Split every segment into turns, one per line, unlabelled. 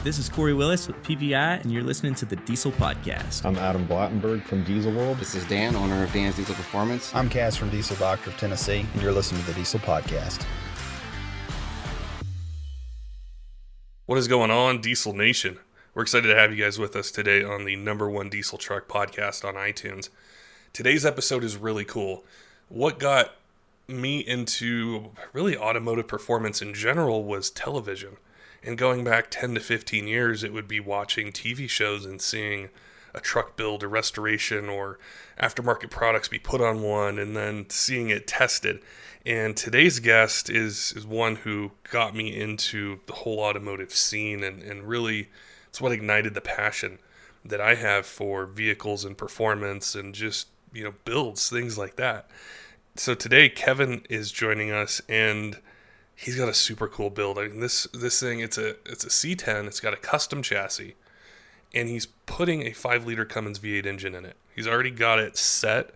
This is Corey Willis with PPEI, and you're listening to the Diesel Podcast.
I'm Adam Blattenberg from Diesel World.
This is Dan, owner of Dan's Diesel Performance.
I'm Kaz from Diesel Doctor of Tennessee, and you're listening to the Diesel Podcast.
What is going on, Diesel Nation? We're excited to have you guys with us today on the #1 diesel truck podcast on iTunes. Today's episode is really cool. What got me into really automotive performance in general was television. And going back 10 to 15 years, it would be watching TV shows and seeing a truck build, a restoration, or aftermarket products be put on one, and then seeing it tested. And today's guest is one who got me into the whole automotive scene, and really it's what ignited the passion that I have for vehicles and performance and just, builds, things like that. So today, Kevin is joining us, and he's got a super cool build. I mean, this thing, it's a C-10. It's got a custom chassis, and he's putting a 5-liter Cummins V8 engine in it. He's already got it set,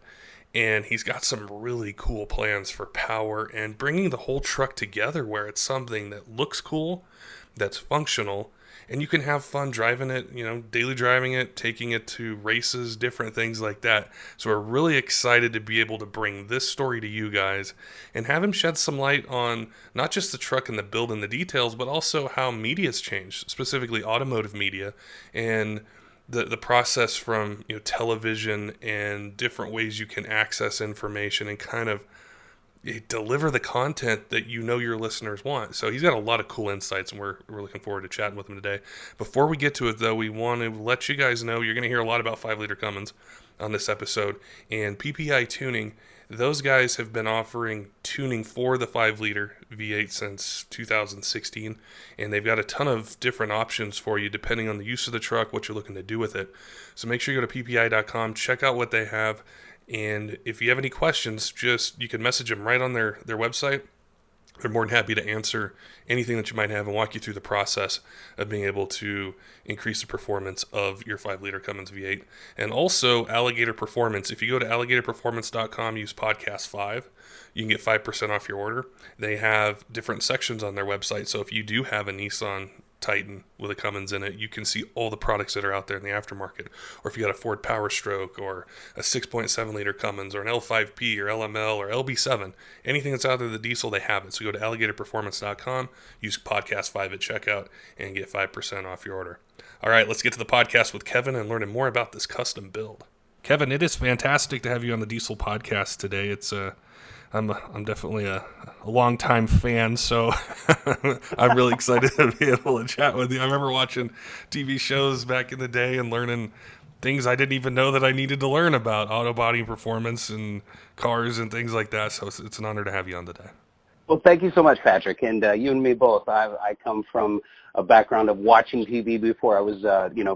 and he's got some really cool plans for power and bringing the whole truck together where it's something that looks cool, that's functional, and you can have fun driving it, daily driving it, taking it to races, different things like that. So we're really excited to be able to bring this story to you guys and have him shed some light on not just the truck and the build and the details, but also how media's changed, specifically automotive media, and the process from television and different ways you can access information and kind of deliver the content that your listeners want. So he's got a lot of cool insights, and we're looking forward to chatting with him today. Before we get to it, though, we want to let you guys know you're going to hear a lot about 5-liter Cummins on this episode. And PPEI Tuning, those guys have been offering tuning for the 5-liter V8 since 2016, and they've got a ton of different options for you depending on the use of the truck, what you're looking to do with it. So make sure you go to ppei.com, check out what they have. And if you have any questions, you can message them right on their website. They're more than happy to answer anything that you might have and walk you through the process of being able to increase the performance of your 5-liter Cummins V8. And also Alligator Performance. If you go to alligatorperformance.com, use podcast 5, you can get 5% off your order. They have different sections on their website. So if you do have a Nissan Titan with a Cummins in it, you can see all the products that are out there in the aftermarket. Or if you got a Ford Power Stroke or a 6.7 liter Cummins or an L5P or LML or LB7, anything that's out there, the diesel, they have it. So go to alligatorperformance.com, use podcast 5 at checkout, and get 5% off your order. All right, let's get to the podcast with Kevin and learning more about this custom build. Kevin, it is fantastic to have you on the Diesel Podcast today. I'm definitely a longtime fan, so I'm really excited to be able to chat with you. I remember watching TV shows back in the day and learning things I didn't even know that I needed to learn about auto body performance and cars and things like that. So it's an honor to have you on today.
Well, thank you so much, Patrick, and you and me both. I come from a background of watching TV before I was,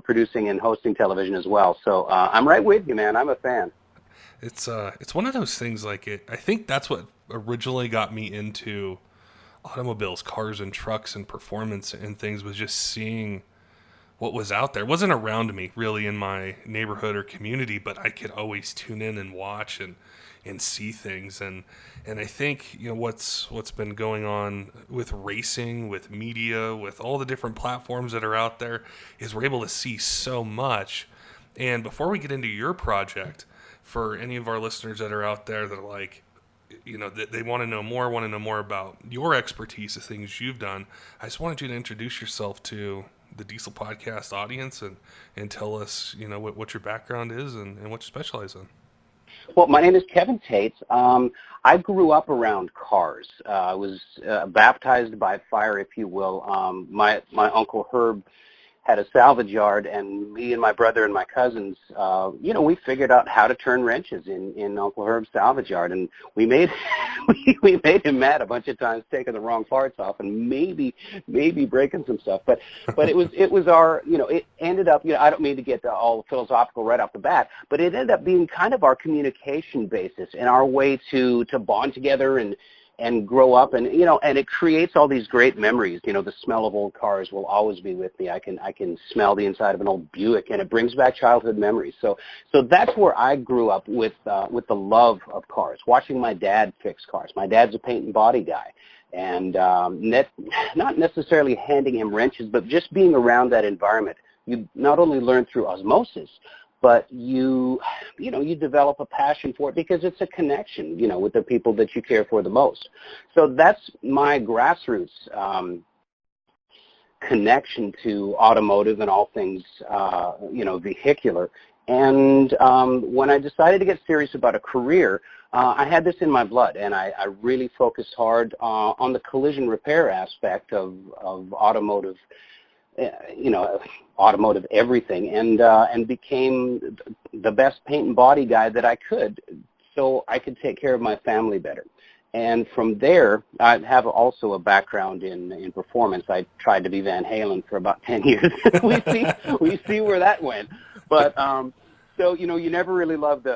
producing and hosting television as well. So I'm right with you, man. I'm a fan.
It's one of those things I think that's what originally got me into automobiles, cars and trucks and performance and things, was just seeing what was out there. It wasn't around me really in my neighborhood or community, but I could always tune in and watch and see things. And I think, what's been going on with racing, with media, with all the different platforms that are out there is we're able to see so much. And before we get into your project, for any of our listeners that are out there that are like, they want to know more about your expertise, the things you've done, I just wanted you to introduce yourself to the Diesel Podcast audience and tell us, what your background is and what you specialize in.
Well, my name is Kevin Tetz. I grew up around cars. I was baptized by fire, if you will. My Uncle Herb had a salvage yard, and me and my brother and my cousins, we figured out how to turn wrenches in Uncle Herb's salvage yard, and we made we made him mad a bunch of times, taking the wrong parts off and maybe breaking some stuff. But it was our, it ended up, I don't mean to get all philosophical right off the bat, but it ended up being kind of our communication basis and our way to bond together and grow up, and and it creates all these great memories. The smell of old cars will always be with me. I can smell the inside of an old Buick, and it brings back childhood memories. So that's where I grew up with the love of cars, watching my dad fix cars. My dad's a paint and body guy, and not necessarily handing him wrenches, but just being around that environment. You not only learn through osmosis, but you develop a passion for it because it's a connection, with the people that you care for the most. So that's my grassroots connection to automotive and all things, vehicular. And when I decided to get serious about a career, I had this in my blood, and I really focused hard on the collision repair aspect of automotive, automotive everything, and became the best paint and body guy that I could, so I could take care of my family better. And from there, I have also a background in performance. I tried to be Van Halen for about 10 years. we see where that went. But so you never really love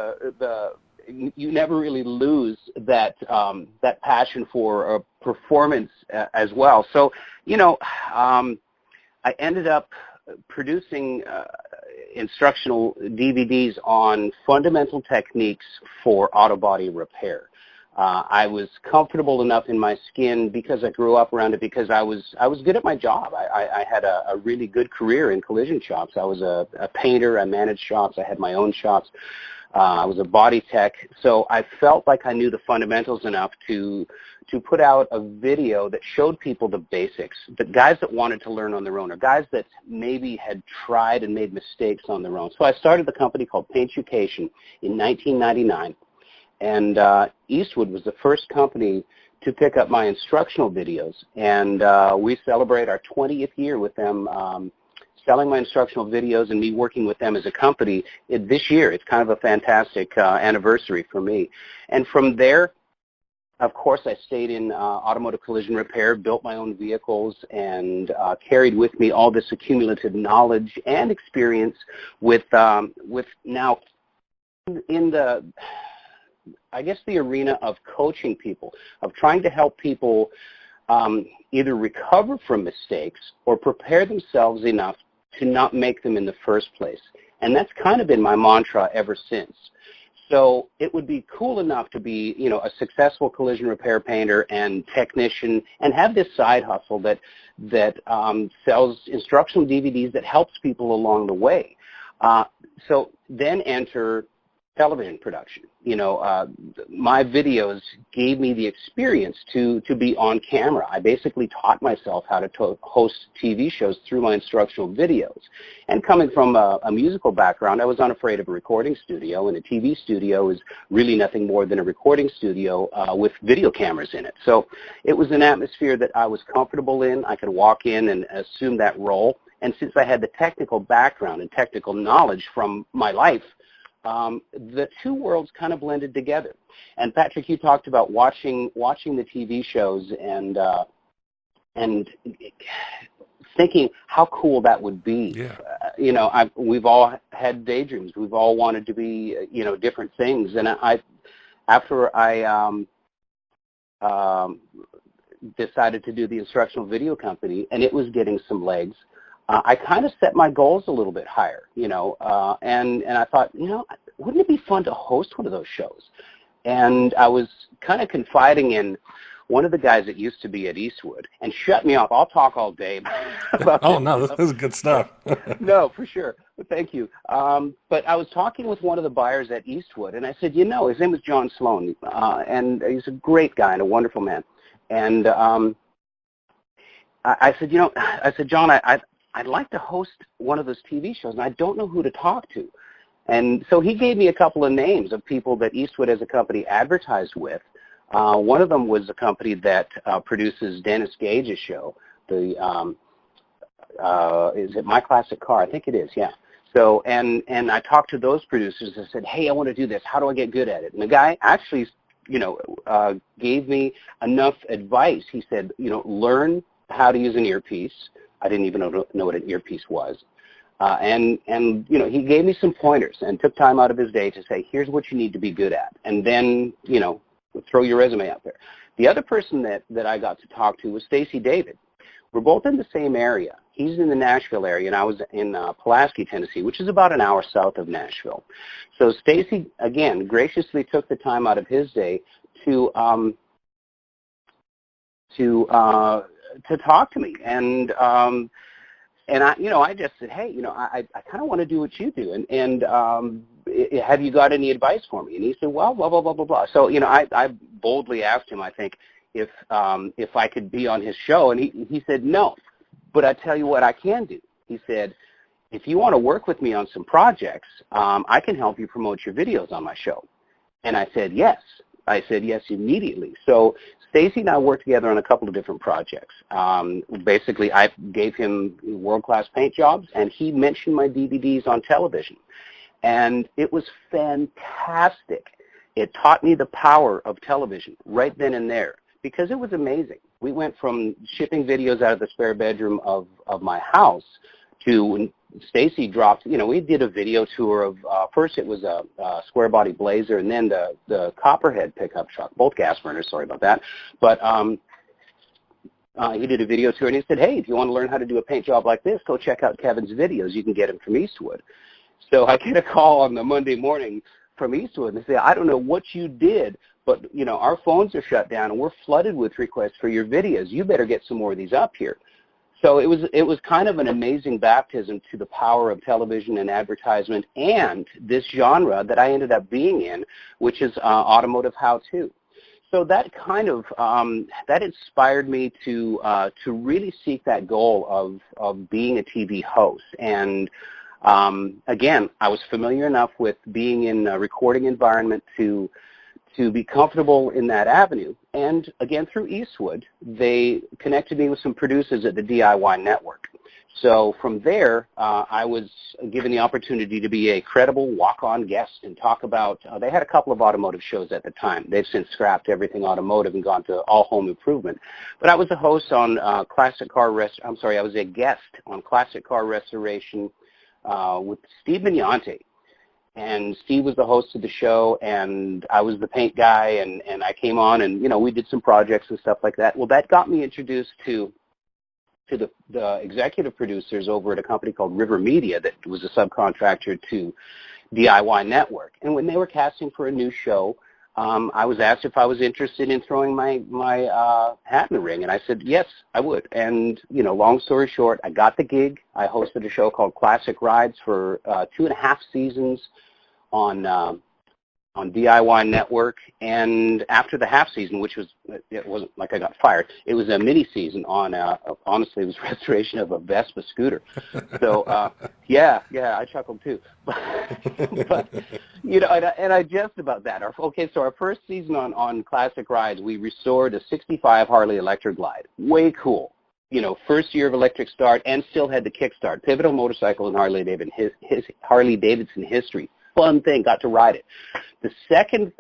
you never really lose that that passion for performance as well. So I ended up producing instructional DVDs on fundamental techniques for auto body repair. I was comfortable enough in my skin because I grew up around it, because I was good at my job. I had a really good career in collision shops. I was a painter. I managed shops. I had my own shops. I was a body tech. So I felt like I knew the fundamentals enough to put out a video that showed people the basics, the guys that wanted to learn on their own, or guys that maybe had tried and made mistakes on their own. So I started the company called Paintucation in 1999. And Eastwood was the first company to pick up my instructional videos. And we celebrate our 20th year with them selling my instructional videos and me working with them as a company this year. It's kind of a fantastic anniversary for me. And from there, of course, I stayed in automotive collision repair, built my own vehicles, and carried with me all this accumulative knowledge and experience with now in the, I guess, the arena of coaching people, of trying to help people either recover from mistakes or prepare themselves enough to not make them in the first place. And that's kind of been my mantra ever since. So it would be cool enough to be, a successful collision repair painter and technician and have this side hustle that sells instructional DVDs that helps people along the way. So then enter television production. My videos gave me the experience to be on camera. I basically taught myself how to host TV shows through my instructional videos. And coming from a musical background, I was unafraid of a recording studio, and a TV studio is really nothing more than a recording studio with video cameras in it. So it was an atmosphere that I was comfortable in. I could walk in and assume that role. And since I had the technical background and technical knowledge from my life, the two worlds kind of blended together. And Patrick, you talked about watching the TV shows and thinking how cool that would be. Yeah. We've all had daydreams. We've all wanted to be, different things. And after I decided to do the instructional video company, and it was getting some legs, I kind of set my goals a little bit higher, and I thought, wouldn't it be fun to host one of those shows? And I was kind of confiding in one of the guys that used to be at Eastwood, and shut me off. I'll talk all day about
Oh, no, this is good stuff.
No, for sure. Thank you. But I was talking with one of the buyers at Eastwood, and I said, his name was John Sloan, and he's a great guy and a wonderful man. And I said, John, I'd like to host one of those TV shows, and I don't know who to talk to. And so he gave me a couple of names of people that Eastwood as a company advertised with. One of them was a company that produces Dennis Gage's show. Is it My Classic Car? I think it is, yeah. So, and I talked to those producers and said, hey, I want to do this. How do I get good at it? And the guy actually, gave me enough advice. He said, learn how to use an earpiece. I didn't even know what an earpiece was. And he gave me some pointers and took time out of his day to say, here's what you need to be good at. And then, throw your resume out there. The other person that I got to talk to was Stacy David. We're both in the same area. He's in the Nashville area, and I was in Pulaski, Tennessee, which is about an hour south of Nashville. So Stacy, again, graciously took the time out of his day to to talk to me, and I just said, hey, I kind of want to do what you do, and have you got any advice for me? And he said, well, blah blah blah blah blah. So I boldly asked him, I think, if I could be on his show, and he said no, but I tell you what I can do. He said, if you want to work with me on some projects, I can help you promote your videos on my show. And I said yes. I said yes immediately. So Stacy and I worked together on a couple of different projects. Basically, I gave him world-class paint jobs, and he mentioned my DVDs on television. And it was fantastic. It taught me the power of television right then and there, because it was amazing. We went from shipping videos out of the spare bedroom of my house to when Stacy dropped, we did a video tour of, first it was a square body Blazer, and then the Copperhead pickup truck, both gas burners, sorry about that. But he did a video tour, and he said, hey, if you want to learn how to do a paint job like this, go check out Kevin's videos. You can get them from Eastwood. So I get a call on the Monday morning from Eastwood, and they say, I don't know what you did, but, our phones are shut down, and we're flooded with requests for your videos. You better get some more of these up here. So it was kind of an amazing baptism to the power of television and advertisement and this genre that I ended up being in, which is automotive how-to. So that kind of that inspired me to really seek that goal of being a TV host. And again, I was familiar enough with being in a recording environment to be comfortable in that avenue. And again, through Eastwood, they connected me with some producers at the DIY network. So from there, I was given the opportunity to be a credible walk-on guest and talk about, they had a couple of automotive shows at the time. They've since scrapped everything automotive and gone to all home improvement. But I was a host on I was a guest on classic car restoration with Steve Mignante. And Steve was the host of the show, and I was the paint guy, and I came on, and, we did some projects and stuff like that. Well, that got me introduced to the executive producers over at a company called River Media that was a subcontractor to DIY Network. And when they were casting for a new show, I was asked if I was interested in throwing my hat in the ring, and I said, yes, I would. And, long story short, I got the gig. I hosted a show called Classic Rides for 2.5 seasons on DIY Network. And after the half season, which was, it wasn't like I got fired, it was a mini season on, honestly, it was restoration of a Vespa scooter. So, yeah, I chuckled too. But and I jest about that. So our first season on Classic Rides, we restored a 65 Harley Electric Glide. Way cool. First year of electric start, and still had the kickstart. Pivotal motorcycle in Harley Davidson history. Fun thing, got to ride it. The second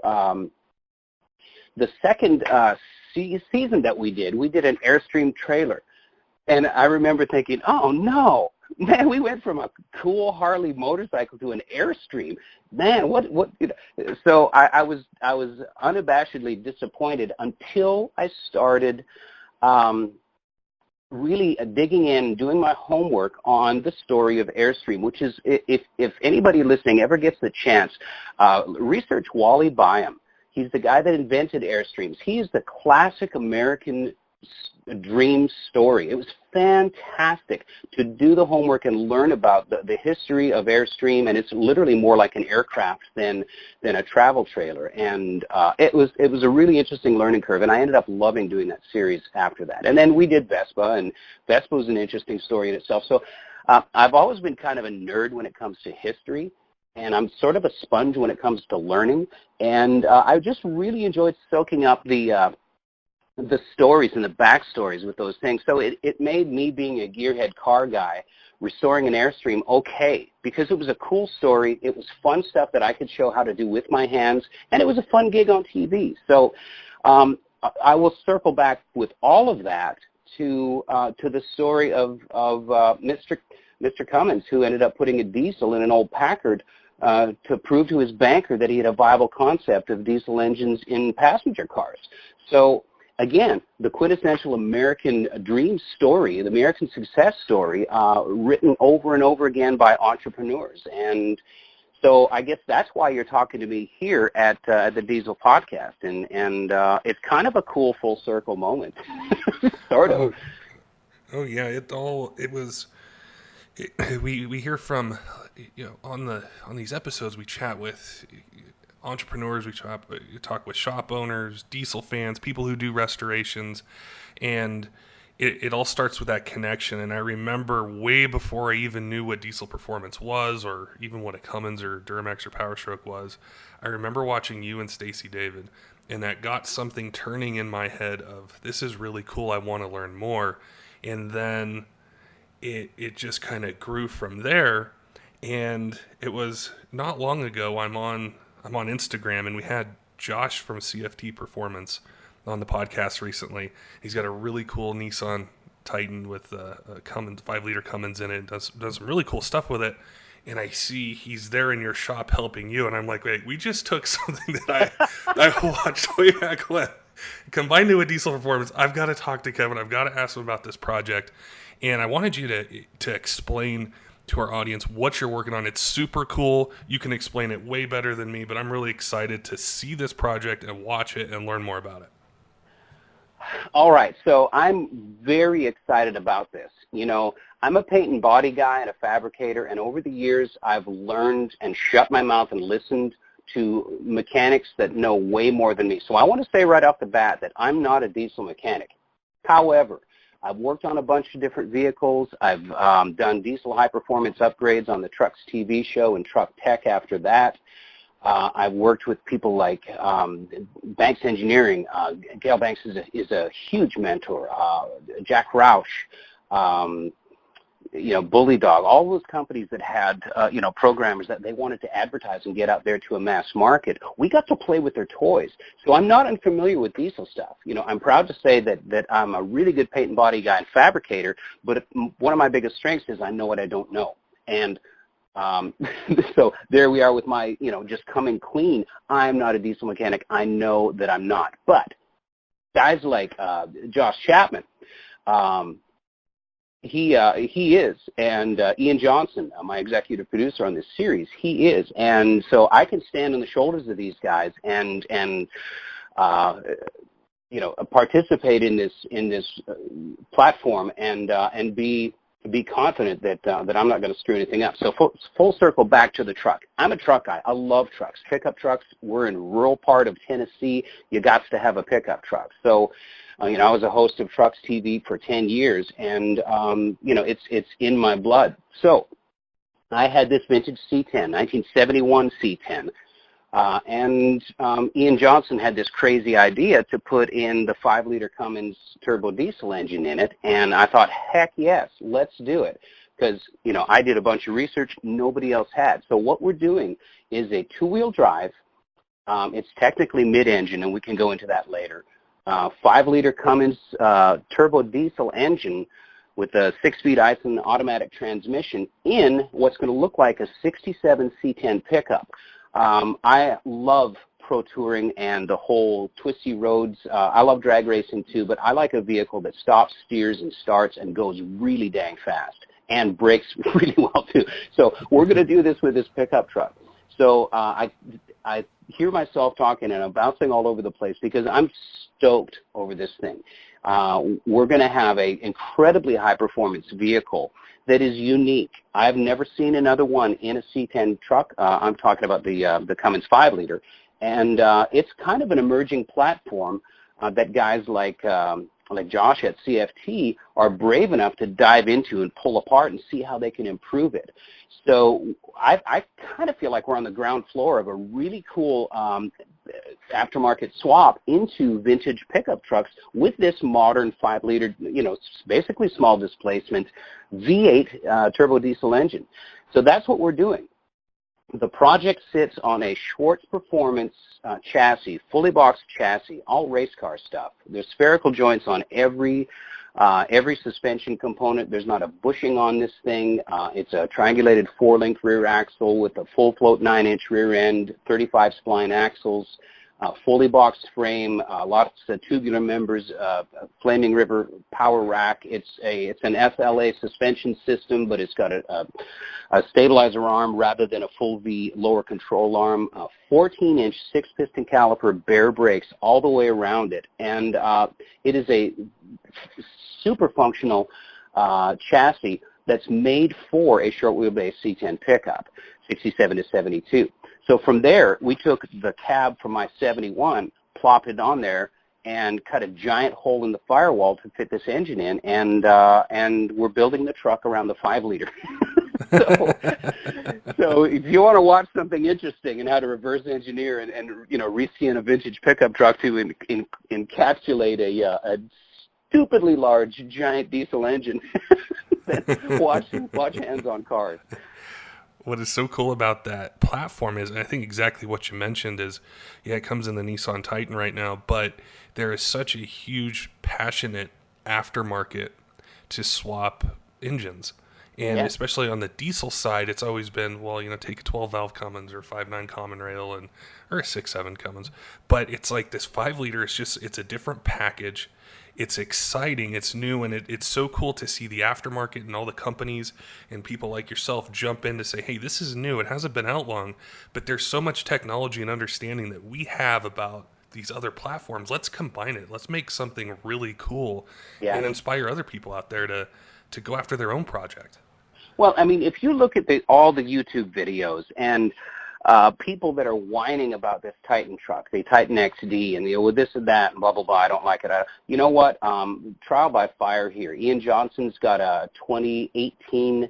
season that we did an Airstream trailer. And I remember thinking, oh no, man, we went from a cool Harley motorcycle to an Airstream. Man, what? So I was unabashedly disappointed until I started really digging in, doing my homework on the story of Airstream, which is, if anybody listening ever gets the chance, research Wally Byam. He's the guy that invented Airstreams. He is the classic American dream story. It was fantastic to do the homework and learn about the history of Airstream, and it's literally more like an aircraft than a travel trailer. And it was a really interesting learning curve, and I ended up loving doing that series after that. And then we did Vespa, and Vespa was an interesting story in itself. So I've always been kind of a nerd when it comes to history, and I'm sort of a sponge when it comes to learning. And I just really enjoyed soaking up the stories and the backstories with those things. So it made me, being a gearhead car guy, restoring an Airstream okay, because it was a cool story. It was fun stuff that I could show how to do with my hands, and it was a fun gig on TV. So I will circle back with all of that to the story of Mr. Cummins, who ended up putting a diesel in an old Packard to prove to his banker that he had a viable concept of diesel engines in passenger cars. So again, the quintessential American dream story, the American success story, written over and over again by entrepreneurs. And So I guess that's why you're talking to me here at the Diesel Podcast, and it's kind of a cool full circle moment, sort of.
Oh yeah, we hear from, on these episodes we chat with entrepreneurs, we talk with shop owners, diesel fans, people who do restorations, and it all starts with that connection. And I remember way before I even knew what Diesel Performance was, or even what a Cummins or Duramax or Powerstroke was, I remember watching you and Stacy David, and that got something turning in my head of, this is really cool, I want to learn more. And then it just kind of grew from there. And it was not long ago, I'm on Instagram, and we had Josh from CFT Performance on the podcast recently. He's got a really cool Nissan Titan with a Cummins, 5-liter Cummins in it. Does some really cool stuff with it. And I see he's there in your shop helping you, and I'm like, wait, we just took something that I watched way back when, combined it with Diesel Performance. I've got to talk to Kevin. I've got to ask him about this project. And I wanted you to explain to our audience what you're working on. It's super cool. You can explain it way better than me, but I'm really excited to see this project and watch it and learn more about it.
All right, so I'm very excited about this. I'm a paint and body guy and a fabricator, and over the years I've learned and shut my mouth and listened to mechanics that know way more than me. So I want to say right off the bat that I'm not a diesel mechanic. However, I've worked on a bunch of different vehicles. I've done diesel high-performance upgrades on the Trucks TV show and Truck Tech after that. I've worked with people like Banks Engineering. Gail Banks is a huge mentor. Jack Roush, Bully Dog, all those companies that had, programmers that they wanted to advertise and get out there to a mass market. We got to play with their toys. So I'm not unfamiliar with diesel stuff. I'm proud to say that I'm a really good paint and body guy and fabricator, but one of my biggest strengths is I know what I don't know. And so there we are with my, just coming clean. I'm not a diesel mechanic. I know that I'm not. But guys like Josh Chapman, he is, and Ian Johnson, my executive producer on this series, he is. And so I can stand on the shoulders of these guys and participate in this platform and be confident that I'm not going to screw anything up. So full circle back to the truck. I'm a truck guy. I love trucks. Pickup trucks. We're in a rural part of Tennessee. You got to have a pickup truck. So, I was a host of Trucks TV for 10 years, and, it's in my blood. So I had this vintage C-10, 1971 C-10. And Ian Johnson had this crazy idea to put in the 5-liter Cummins turbo diesel engine in it, and I thought, heck yes, let's do it, because I did a bunch of research nobody else had. So what we're doing is a 2-wheel drive. It's technically mid-engine, and we can go into that later. 5-liter Cummins turbo diesel engine with a 6-speed Ison automatic transmission in what's going to look like a 67 C10 pickup. I love pro touring and the whole twisty roads. I love drag racing too, but I like a vehicle that stops, steers, and starts and goes really dang fast and brakes really well too. So we're going to do this with this pickup truck. So I hear myself talking and I'm bouncing all over the place because I'm stoked over this thing. We're going to have an incredibly high-performance vehicle that is unique. I've never seen another one in a C10 truck. I'm talking about the Cummins 5-liter. And it's kind of an emerging platform that guys like Josh at CFT are brave enough to dive into and pull apart and see how they can improve it. So I kind of feel like we're on the ground floor of a really cool aftermarket swap into vintage pickup trucks with this modern 5-liter, basically small displacement V8 turbo diesel engine. So that's what we're doing. The project sits on a Schwartz Performance chassis, fully boxed chassis, all race car stuff. There's spherical joints on every suspension component. There's not a bushing on this thing. It's a triangulated 4-link rear axle with a full float 9-inch rear end, 35 spline axles. fully boxed frame, lots of tubular members, Flaming River power rack. It's an FLA suspension system, but it's got a stabilizer arm rather than a full V lower control arm. 14-inch 6-piston caliper bare brakes all the way around it, and it is a super functional chassis that's made for a short wheelbase C-10 pickup, 67 to 72. So from there, we took the cab from my 71, plopped it on there, and cut a giant hole in the firewall to fit this engine in, and we're building the truck around the 5-liter. So if you want to watch something interesting and how to reverse engineer and reskin a vintage pickup truck to encapsulate a stupidly large giant diesel engine, then watch Hands on Cars.
What is so cool about that platform is, and I think exactly what you mentioned is, yeah, it comes in the Nissan Titan right now, but there is such a huge, passionate aftermarket to swap engines. And especially on the diesel side, it's always been, well, take a 12-valve Cummins or 5.9 common rail or a 6.7 Cummins. But it's like this 5-liter, it's a different package. It's exciting, it's new, and it's so cool to see the aftermarket and all the companies and people like yourself jump in to say, hey, this is new, it hasn't been out long, but there's so much technology and understanding that we have about these other platforms. Let's combine it. Let's make something really cool and inspire other people out there to go after their own project.
Well, I mean, if you look at all the YouTube videos and people that are whining about this Titan truck, the Titan XD, and with this and that, and blah, blah, blah, I don't like it. You know what? Trial by fire here. Ian Johnson's got a 2018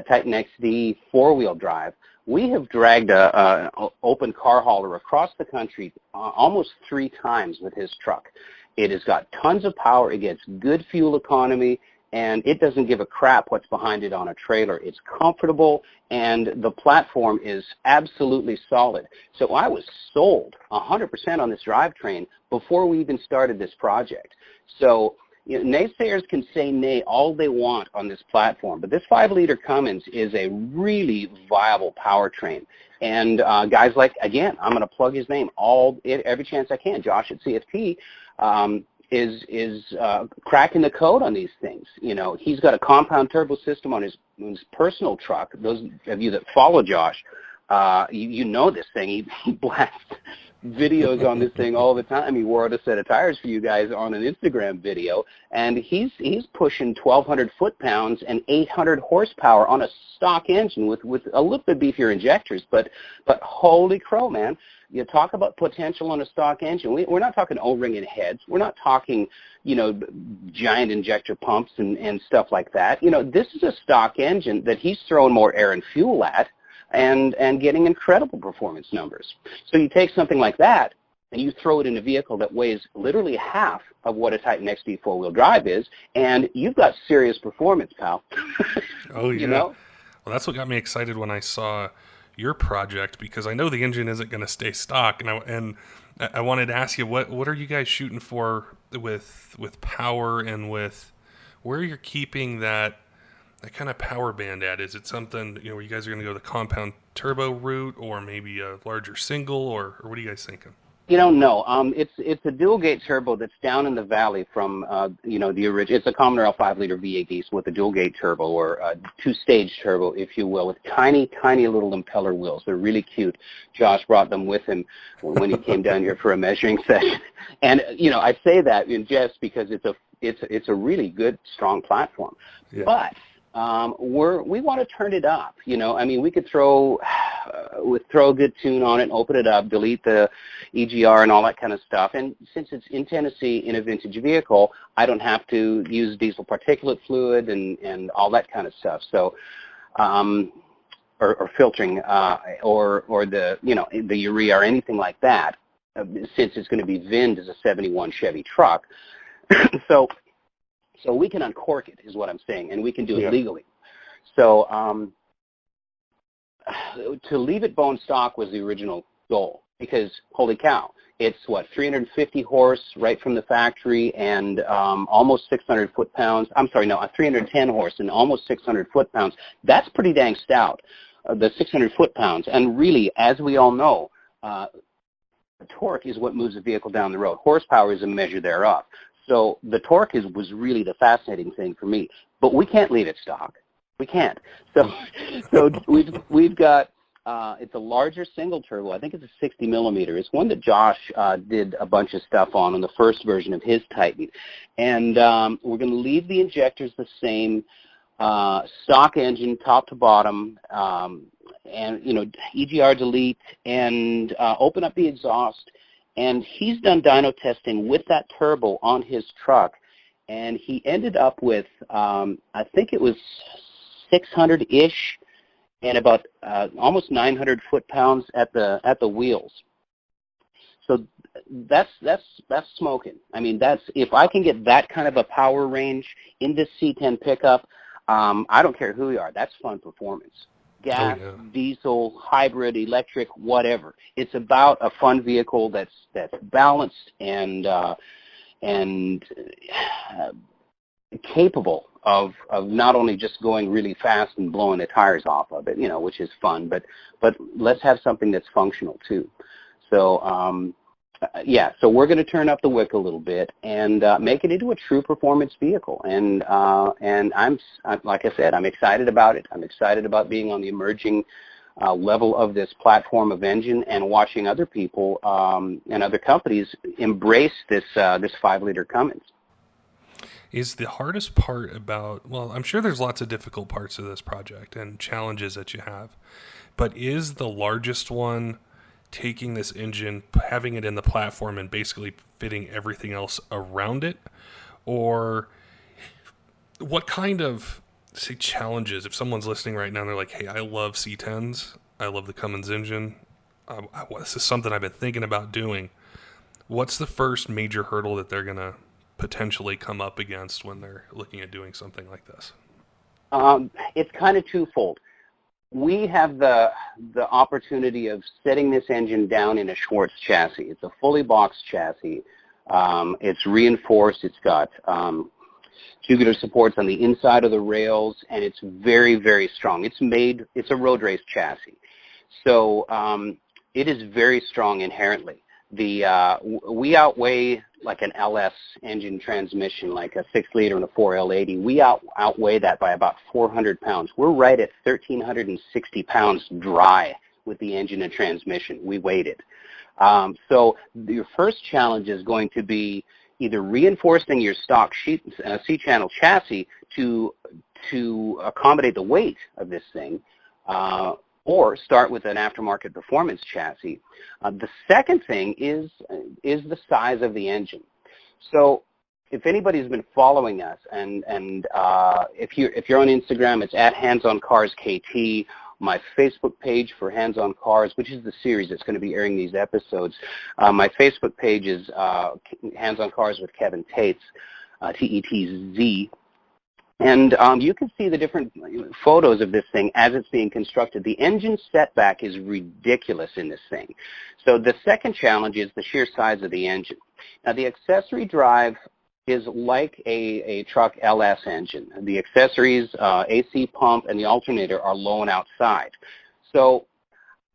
Titan XD 4-wheel drive. We have dragged an open car hauler across the country almost 3 times with his truck. It has got tons of power. It gets good fuel economy, and it doesn't give a crap what's behind it on a trailer. It's comfortable, and the platform is absolutely solid. So I was sold 100% on this drivetrain before we even started this project. So naysayers can say nay all they want on this platform, but this 5-liter Cummins is a really viable powertrain. And guys like, again, I'm going to plug his name every chance I can, Josh at CFT, is cracking the code on these things. He's got a compound turbo system on his personal truck. Those of you that follow Josh, you know this thing. He blasts videos on this thing all the time. He wore out a set of tires for you guys on an Instagram video, and he's pushing 1,200 foot-pounds and 800 horsepower on a stock engine with a little bit beefier injectors. But holy crow, man. You talk about potential on a stock engine. We're not talking O-ring and heads. We're not talking, giant injector pumps and stuff like that. This is a stock engine that he's throwing more air and fuel at and getting incredible performance numbers. So you take something like that and you throw it in a vehicle that weighs literally half of what a Titan XD 4-wheel drive is, and you've got serious performance, pal.
Oh, yeah. Well, that's what got me excited when I saw your project, because I know the engine isn't going to stay stock, and I wanted to ask you, what are you guys shooting for with power and with where you're keeping that kind of power band at? Is it something where you guys are going to go the compound turbo route, or maybe a larger single, or what are you guys thinking?
No. It's a dual gate turbo that's down in the valley from the original. It's a common rail 5-liter V8 diesel with a dual gate turbo, or a 2-stage turbo, if you will, with tiny little impeller wheels. They're really cute. Josh brought them with him when he came down here for a measuring session. And I say that in jest because it's a really good, strong platform. Yeah. But we want to turn it up. We could throw a good tune on it, open it up, delete the EGR and all that kind of stuff. And since it's in Tennessee in a vintage vehicle, I don't have to use diesel particulate fluid and all that kind of stuff. So, or filtering, or the the urea or anything like that, since it's going to be VINed as a 71 Chevy truck. So we can uncork it, is what I'm saying, and we can do it legally. So to leave it bone stock was the original goal, because holy cow, it's 350 horse right from the factory and almost 600 foot-pounds. I'm sorry, no, 310 horse and almost 600 foot-pounds. That's pretty dang stout, the 600 foot-pounds. And really, as we all know, torque is what moves the vehicle down the road. Horsepower is a measure thereof. So the torque was really the fascinating thing for me. But we can't leave it stock. We can't. So we've got it's a larger single turbo. I think it's a 60 millimeter. It's one that Josh did a bunch of stuff on the first version of his Titan. And we're going to leave the injectors the same, stock engine, top to bottom, and EGR delete, and open up the exhaust. And he's done dyno testing with that turbo on his truck, and he ended up with I think it was 600-ish and about almost 900 foot-pounds at the wheels. So that's smoking. I mean, if I can get that kind of a power range in this C-10 pickup, I don't care who you are. That's fun performance. Gas, diesel, hybrid, electric, whatever. It's about a fun vehicle that's balanced and capable of not only just going really fast and blowing the tires off of it, which is fun, but let's have something that's functional too. So so we're going to turn up the wick a little bit and make it into a true performance vehicle. And I'm like I said, I'm excited about it. I'm excited about being on the emerging level of this platform of engine and watching other people and other companies embrace this 5-liter Cummins.
Is the hardest part about, well, I'm sure there's lots of difficult parts of this project and challenges that you have, but is the largest one taking this engine, having it in the platform, and basically fitting everything else around it? Or what kind of, say, challenges, if someone's listening right now and they're like, hey, I love C10s, I love the Cummins engine, this is something I've been thinking about doing, what's the first major hurdle that they're going to potentially come up against when they're looking at doing something like this?
It's kind of twofold. We have the opportunity of setting this engine down in a Schwartz chassis. It's a fully boxed chassis. It's reinforced. It's got tubular supports on the inside of the rails, and it's very, very strong. It's a road race chassis. So it is very strong inherently. We outweigh like an LS engine transmission, like a 6-liter and a 4L80. We outweigh that by about 400 pounds. We're right at 1,360 pounds dry with the engine and transmission. We weighed it. So your first challenge is going to be either reinforcing your stock C-channel chassis to accommodate the weight of this thing, or start with an aftermarket performance chassis. The second thing is the size of the engine. So if anybody's been following us, and if you're on Instagram, it's at HandsOnCarsKT. My Facebook page for Hands on Cars, which is the series that's going to be airing these episodes. My Facebook page is Hands on Cars with Kevin Tetz, Tetz. And you can see the different photos of this thing as it's being constructed. The engine setback is ridiculous in this thing. So the second challenge is the sheer size of the engine. Now the accessory drive is like a truck LS engine. The accessories, AC pump, and the alternator are low and outside. So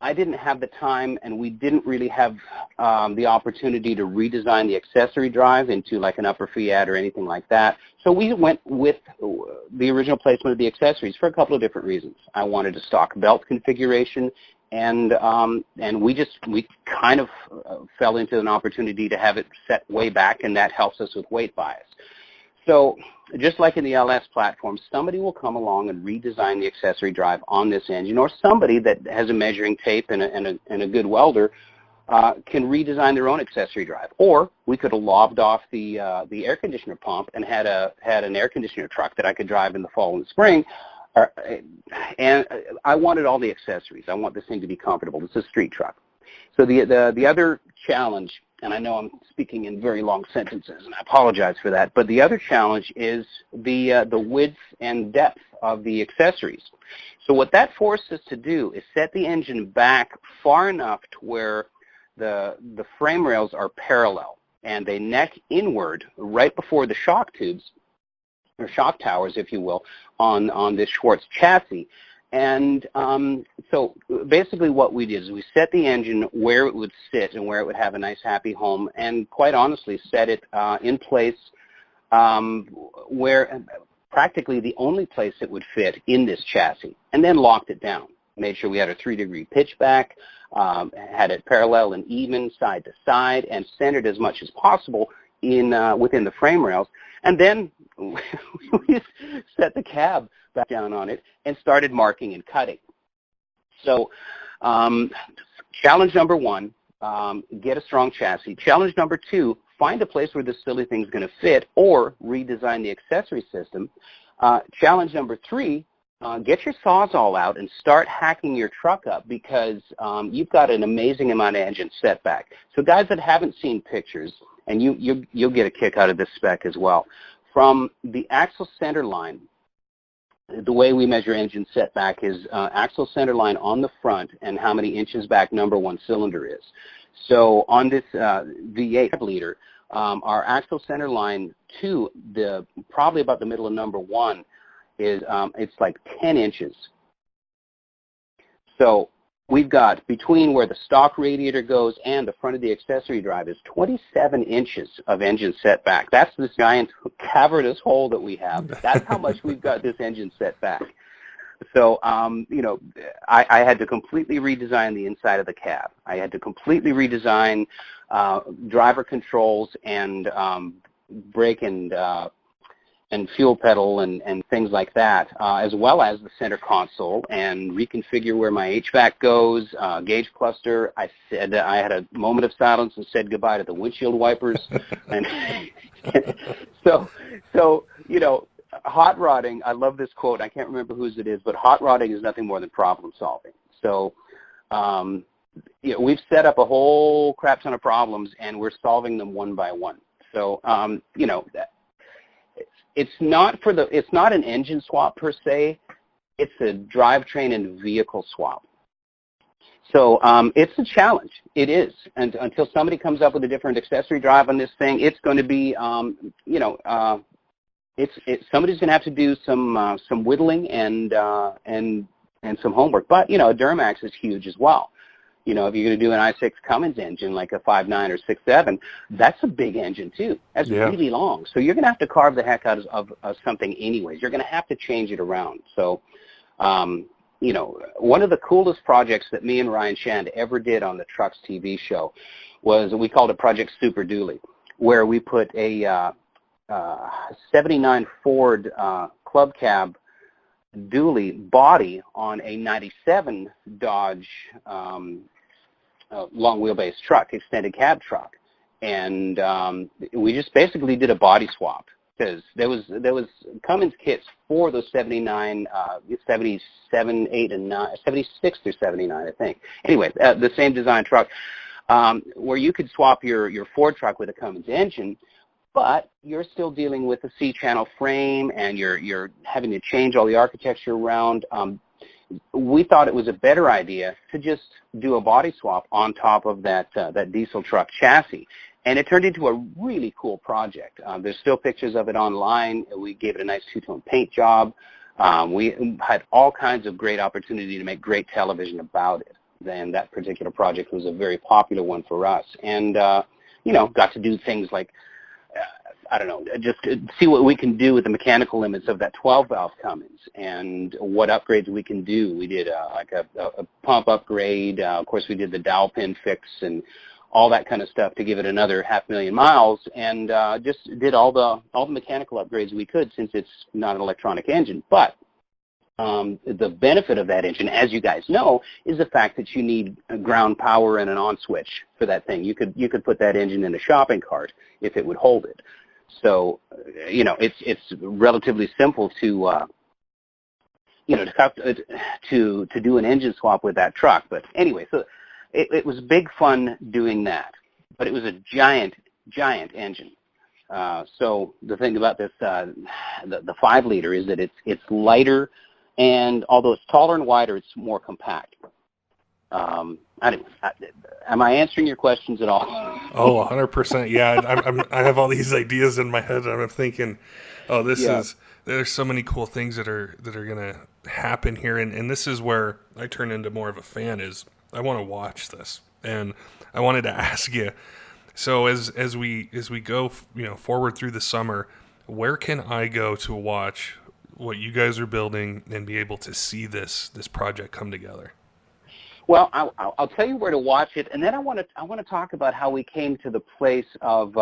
I didn't have the time, and we didn't really have the opportunity to redesign the accessory drive into like an upper Fiat or anything like that. So we went with the original placement of the accessories for a couple of different reasons. I wanted a stock belt configuration, and we kind of fell into an opportunity to have it set way back, and that helps us with weight bias. So just like in the LS platform, somebody will come along and redesign the accessory drive on this engine, or somebody that has a measuring tape and a good welder can redesign their own accessory drive. Or we could have lobbed off the air conditioner pump and had an air conditioner truck that I could drive in the fall and spring. And I wanted all the accessories. I want this thing to be comfortable. It's a street truck. So the other challenge, and I know I'm speaking in very long sentences, and I apologize for that, but the other challenge is the width and depth of the accessories. So what that forced us to do is set the engine back far enough to where the frame rails are parallel, and they neck inward right before the shock tubes, or shock towers, if you will, on this Schwartz chassis. And so basically what we did is we set the engine where it would sit and where it would have a nice, happy home, and quite honestly set it in place where practically the only place it would fit in this chassis, and then locked it down. Made sure we had a 3-degree pitch back, had it parallel and even side to side, and centered as much as possible in within the frame rails. And then we set the cab back down on it and started marking and cutting. So challenge number 1, get a strong chassis. Challenge number 2, find a place where this silly thing's going to fit or redesign the accessory system. Challenge number 3, get your Sawzall out and start hacking your truck up, because you've got an amazing amount of engine setback. So guys that haven't seen pictures, and you'll get a kick out of this spec as well, from the axle center line, the way we measure engine setback is axle center line on the front and how many inches back number 1 cylinder is. So on this V8 liter, our axle center line to probably about the middle of number 1 is it's like 10 inches. So we've got between where the stock radiator goes and the front of the accessory drive is 27 inches of engine setback. That's this giant cavernous hole that we have. That's how much we've got this engine set back. So, you know, I had to completely redesign the inside of the cab. I had to completely redesign driver controls and brake and fuel pedal and things like that, as well as the center console, and reconfigure where my HVAC goes, gauge cluster. I said I had a moment of silence and said goodbye to the windshield wipers. And so, you know, hot rodding, I love this quote. I can't remember whose it is, but hot rodding is nothing more than problem solving. So, you know, we've set up a whole crap ton of problems, and we're solving them one by one. So, you know, it's not an engine swap per se. It's a drivetrain and vehicle swap. So it's a challenge. It is, and until somebody comes up with a different accessory drive on this thing, it's going to be, you know, somebody's going to have to do some whittling and some homework. But you know, a Duramax is huge as well. You know, if you're going to do an I6 Cummins engine like a 5.9 or 6.7, that's a big engine too. That's really long. So you're going to have to carve the heck out of something anyways. You're going to have to change it around. So, you know, one of the coolest projects that me and Ryan Shand ever did on the Trucks TV show was, we called it Project Super Dually, where we put a 79 Ford club cab dually body on a 97 Dodge long wheelbase truck, extended cab truck, and we just basically did a body swap, because there was Cummins kits for those 79, 77, 8, and 9, 76 through 79, I think. Anyway, the same design truck, where you could swap your Ford truck with a Cummins engine, but you're still dealing with a C-channel frame, and you're having to change all the architecture around. We thought it was a better idea to just do a body swap on top of that diesel truck chassis, and it turned into a really cool project. There's still pictures of it online. We gave it a nice two-tone paint job. We had all kinds of great opportunity to make great television about it. And that particular project was a very popular one for us, and you know, got to do things like, I don't know, just see what we can do with the mechanical limits of that 12-valve Cummins and what upgrades we can do. We did like a pump upgrade. Of course, we did the dowel pin fix and all that kind of stuff to give it another 500,000 miles, and just did all the mechanical upgrades we could, since it's not an electronic engine. But the benefit of that engine, as you guys know, is the fact that you need a ground power and an on switch for that thing. You could put that engine in a shopping cart if it would hold it. So, you know, it's relatively simple to, you know, to do an engine swap with that truck. But anyway, so it was big fun doing that. But it was a giant engine. So the thing about this, the 5-liter, is that it's lighter, and although it's taller and wider, it's more compact. Anyway, am I answering your questions at all?
Oh, 100%. Yeah, I have all these ideas in my head. I'm thinking, oh, there's so many cool things that are gonna happen here, and this is where I turn into more of a fan, is I want to watch this. And I wanted to ask you, so as we go, forward through the summer, where can I go to watch what you guys are building and be able to see this project come together?
Well, I'll tell you where to watch it, and then I want to talk about how we came to the place of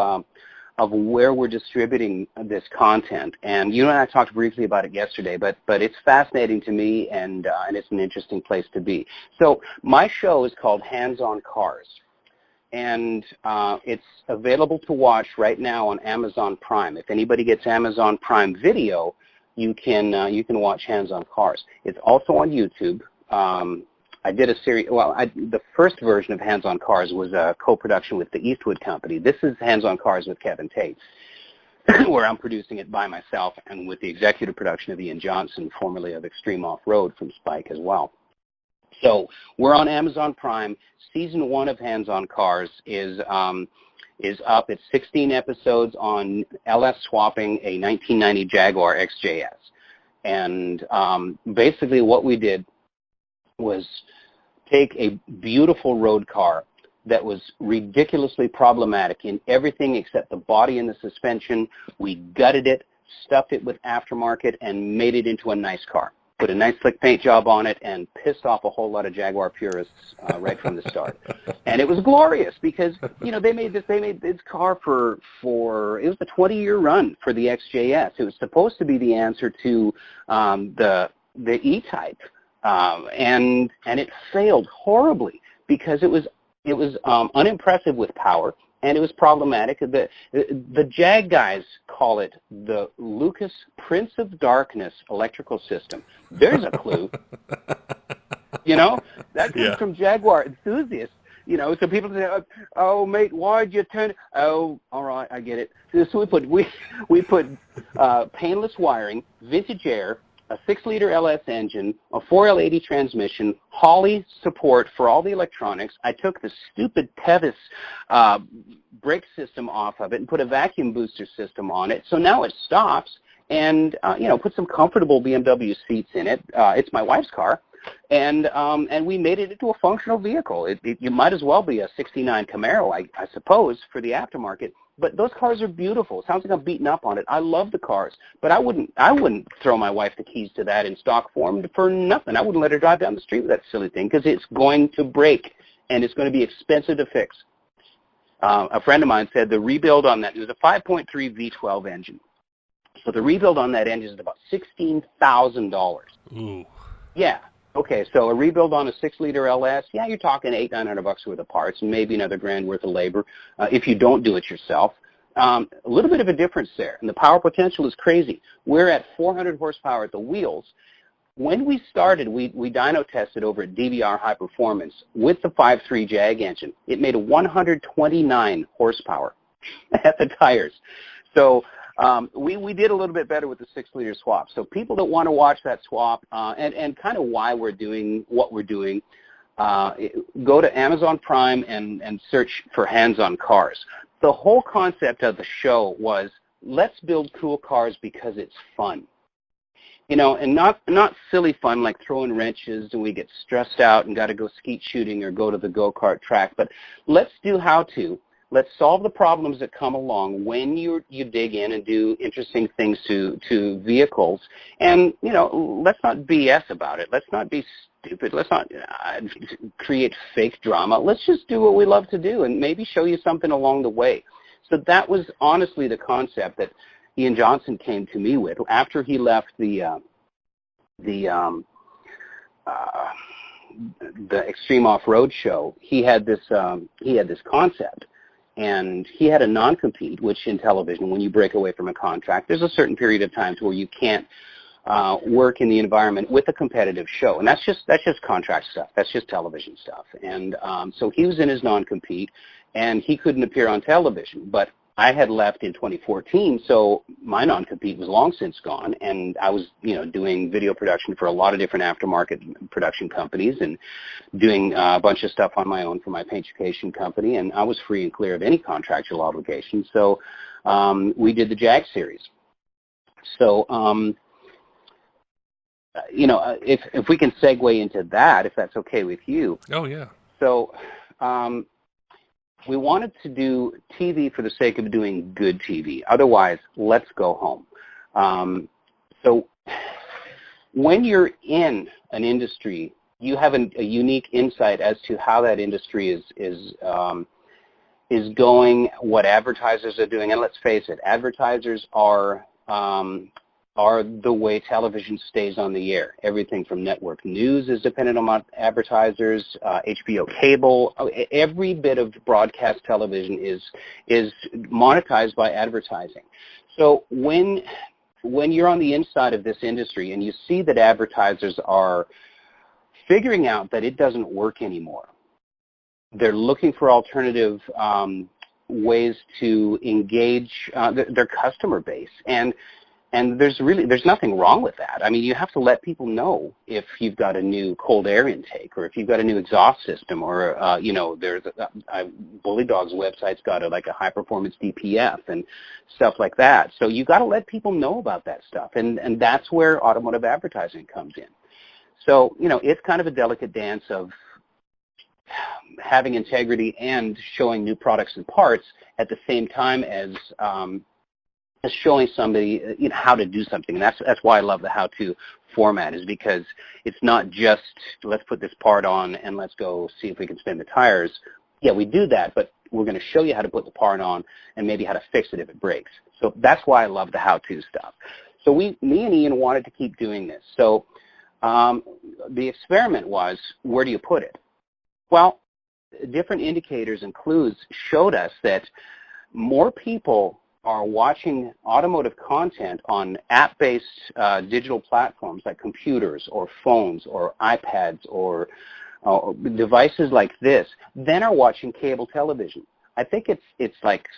where we're distributing this content. And you and I talked briefly about it yesterday, but it's fascinating to me, and it's an interesting place to be. So my show is called Hands on Cars, and it's available to watch right now on Amazon Prime. If anybody gets Amazon Prime Video, you can watch Hands on Cars. It's also on YouTube. I did a series. Well, the first version of Hands on Cars was a co-production with the Eastwood Company. This is Hands on Cars with Kevin Tetz, where I'm producing it by myself and with the executive production of Ian Johnson, formerly of Extreme Off-Road from Spike as well. So we're on Amazon Prime. Season 1 of Hands on Cars is up. It's 16 episodes on LS swapping a 1990 Jaguar XJS. And basically what we did was take a beautiful road car that was ridiculously problematic in everything except the body and the suspension. We gutted it, stuffed it with aftermarket, and made it into a nice car. Put a nice slick paint job on it and pissed off a whole lot of Jaguar purists right from the start. And it was glorious because, they made this car for it was a 20-year run for the XJS. It was supposed to be the answer to the E-Type. And it failed horribly because it was unimpressive with power, and it was problematic. The Jag guys call it the Lucas Prince of Darkness electrical system. There's a clue. That comes from Jaguar enthusiasts. So people say, "Oh, mate, why'd you turn?" Oh, all right, I get it. So we put painless wiring, vintage air, a 6-liter LS engine, a 4L80 transmission, Holley support for all the electronics. I took the stupid Tetz brake system off of it and put a vacuum booster system on it. So now it stops, and put some comfortable BMW seats in it. It's my wife's car, and we made it into a functional vehicle. You might as well be a '69 Camaro, I suppose, for the aftermarket. But those cars are beautiful. It sounds like I'm beating up on it. I love the cars, but I wouldn't throw my wife the keys to that in stock form for nothing. I wouldn't let her drive down the street with that silly thing because it's going to break, and it's going to be expensive to fix. A friend of mine said the rebuild on that, it was a 5.3 V12 engine. So the rebuild on that engine is about $16,000.
Ooh.
Yeah. Okay, so a rebuild on a 6-liter LS, yeah, you're talking $800-900 worth of parts and maybe another $1,000 worth of labor if you don't do it yourself. A little bit of a difference there, and the power potential is crazy. We're at 400 horsepower at the wheels. When we started, we dyno tested over at DBR High Performance with the 5.3 Jag engine. It made a 129 horsepower at the tires. So we did a little bit better with the 6-liter swap. So people that want to watch that swap and kind of why we're doing what we're doing, go to Amazon Prime and search for Hands on Cars. The whole concept of the show was let's build cool cars because it's fun. And not silly fun like throwing wrenches and we get stressed out and got to go skeet shooting or go to the go-kart track, but let's do how-to. Let's solve the problems that come along when you dig in and do interesting things to vehicles. And, let's not BS about it. Let's not be stupid. Let's not create fake drama. Let's just do what we love to do and maybe show you something along the way. So that was honestly the concept that Ian Johnson came to me with after he left the Extreme Off-Road show. He had this concept. And he had a non-compete, which in television, when you break away from a contract, there's a certain period of times where you can't work in the environment with a competitive show. And that's just contract stuff. That's just television stuff. And so he was in his non-compete, and he couldn't appear on television. But I had left in 2014, so my non-compete was long since gone, and I was, doing video production for a lot of different aftermarket production companies and doing a bunch of stuff on my own for my paintification company, and I was free and clear of any contractual obligations. So we did the Jag series. So if we can segue into that, if that's okay with you.
Oh, yeah.
So we wanted to do TV for the sake of doing good TV. Otherwise, let's go home. So when you're in an industry, you have a unique insight as to how that industry is going, what advertisers are doing. And let's face it, advertisers are the way television stays on the air. Everything from network news is dependent on advertisers, HBO cable. Every bit of broadcast television is monetized by advertising. So when you're on the inside of this industry and you see that advertisers are figuring out that it doesn't work anymore, they're looking for alternative ways to engage their customer base. And there's nothing wrong with that. I mean, you have to let people know if you've got a new cold air intake, or if you've got a new exhaust system, or there's Bully Dog's website's got a high performance DPF and stuff like that. So you got to let people know about that stuff, and that's where automotive advertising comes in. So it's kind of a delicate dance of having integrity and showing new products and parts at the same time as showing somebody how to do something. And that's why I love the how-to format, is because it's not just let's put this part on and let's go see if we can spin the tires. Yeah, we do that, but we're going to show you how to put the part on and maybe how to fix it if it breaks. So that's why I love the how-to stuff. So me and Ian wanted to keep doing this. So the experiment was, where do you put it? Well, different indicators and clues showed us that more people are watching automotive content on app-based digital platforms like computers or phones or iPads or devices like this than are watching cable television. I think it's like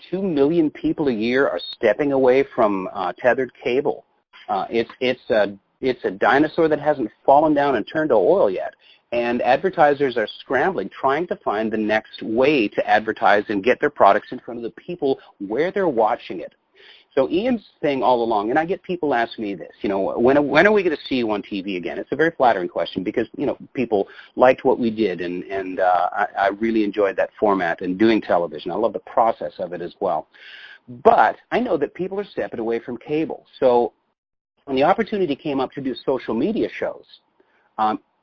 2 million people a year are stepping away from tethered cable. It's a dinosaur that hasn't fallen down and turned to oil yet. And advertisers are scrambling, trying to find the next way to advertise and get their products in front of the people where they're watching it. So Ian's thing all along, and I get people ask me this, when are we going to see you on TV again? It's a very flattering question because, people liked what we did, and I really enjoyed that format and doing television. I love the process of it as well. But I know that people are stepping away from cable. So when the opportunity came up to do social media shows,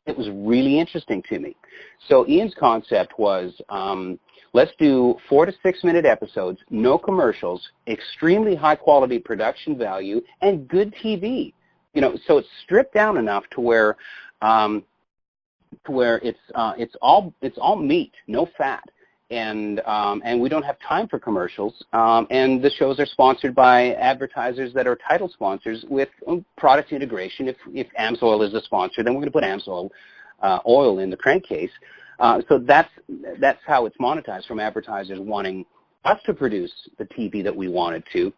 it was really interesting to me. So Ian's concept was, let's do 4 to 6 minute episodes, no commercials, extremely high quality production value, and good TV. So it's stripped down enough to where it's all meat, no fat. And we don't have time for commercials, and the shows are sponsored by advertisers that are title sponsors with product integration. If Amsoil is a sponsor, then we're going to put Amsoil oil in the crankcase. So that's how it's monetized, from advertisers wanting us to produce the TV that we wanted to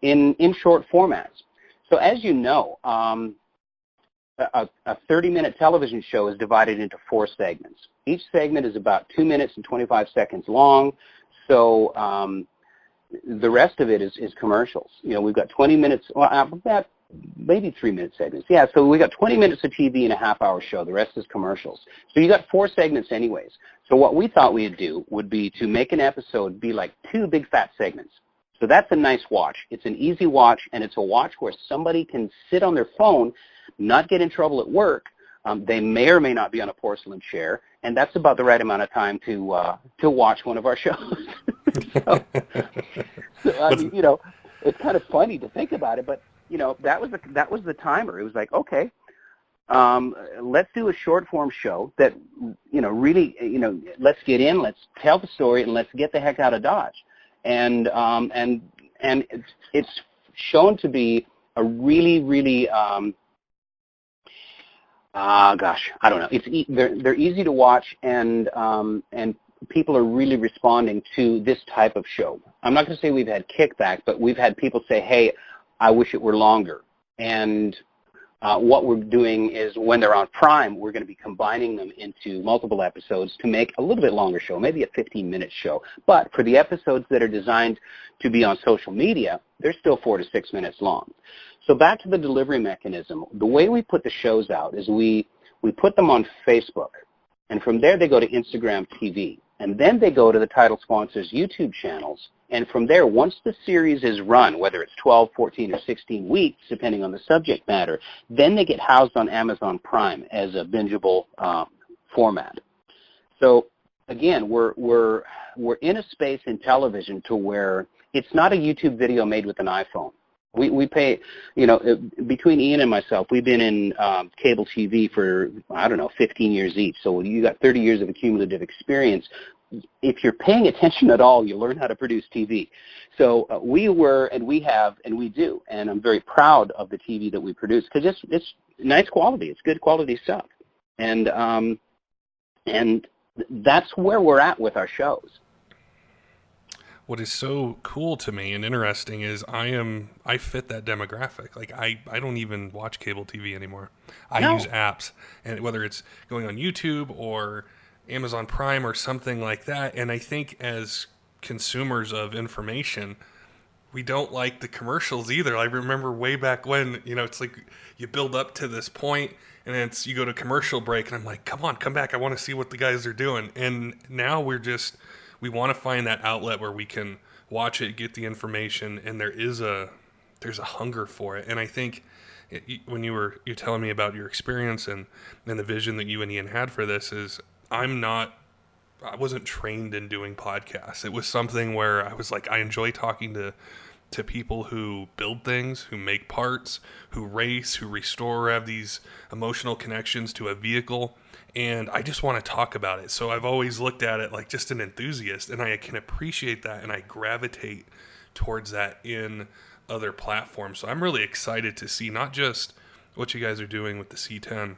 in short formats. So as you know, a 30-minute television show is divided into 4 segments. Each segment is about 2 minutes and 25 seconds long, so the rest of it is commercials. We've got 20 minutes, about maybe 3-minute segments. Yeah, so we got 20 minutes of TV in a half-hour show. The rest is commercials. So you got 4 segments anyways. So what we thought we'd do would be to make an episode be like 2 big fat segments. So that's a nice watch. It's an easy watch, and it's a watch where somebody can sit on their phone, not get in trouble at work. They may or may not be on a porcelain chair, and that's about the right amount of time to watch one of our shows. so I mean, it's kind of funny to think about it, but that was the timer. It was like, okay, let's do a short form show that really let's get in, let's tell the story, and let's get the heck out of Dodge. And it's shown to be a really gosh, I don't know. They're easy to watch, and people are really responding to this type of show. I'm not going to say we've had kickback, but we've had people say, "Hey, I wish it were longer." And What we're doing is when they're on Prime, we're going to be combining them into multiple episodes to make a little bit longer show, maybe a 15-minute show. But for the episodes that are designed to be on social media, they're still 4 to 6 minutes long. So back to the delivery mechanism. The way we put the shows out is we put them on Facebook, and from there they go to Instagram TV. And then they go to the title sponsors' YouTube channels. And from there, once the series is run, whether it's 12, 14, or 16 weeks, depending on the subject matter, then they get housed on Amazon Prime as a bingeable format. So again, we're in a space in television to where it's not a YouTube video made with an iPhone. We pay, between Ian and myself, we've been in cable TV for, 15 years each. So you got 30 years of accumulative experience. If you're paying attention at all, you learn how to produce TV. So we were, and we have, and we do. And I'm very proud of the TV that we produce because it's nice quality. It's good quality stuff. And that's where we're at with our shows.
What is so cool to me and interesting is I fit that demographic. Like I don't even watch cable TV anymore. I use apps, and whether it's going on YouTube or Amazon Prime or something like that. And I think as consumers of information, we don't like the commercials either. I remember way back when, it's like you build up to this point and you go to commercial break and I'm like, come on, come back. I want to see what the guys are doing. And now we want to find that outlet where we can watch it, get the information, and there's a hunger for it. And I think when you're telling me about your experience and the vision that you and Ian had for this is I wasn't trained in doing podcasts. It was something where I was like, I enjoy talking to people who build things, who make parts, who race, who restore, have these emotional connections to a vehicle. And I just want to talk about it. So I've always looked at it like just an enthusiast, and I can appreciate that, and I gravitate towards that in other platforms. So I'm really excited to see not just what you guys are doing with the C-10,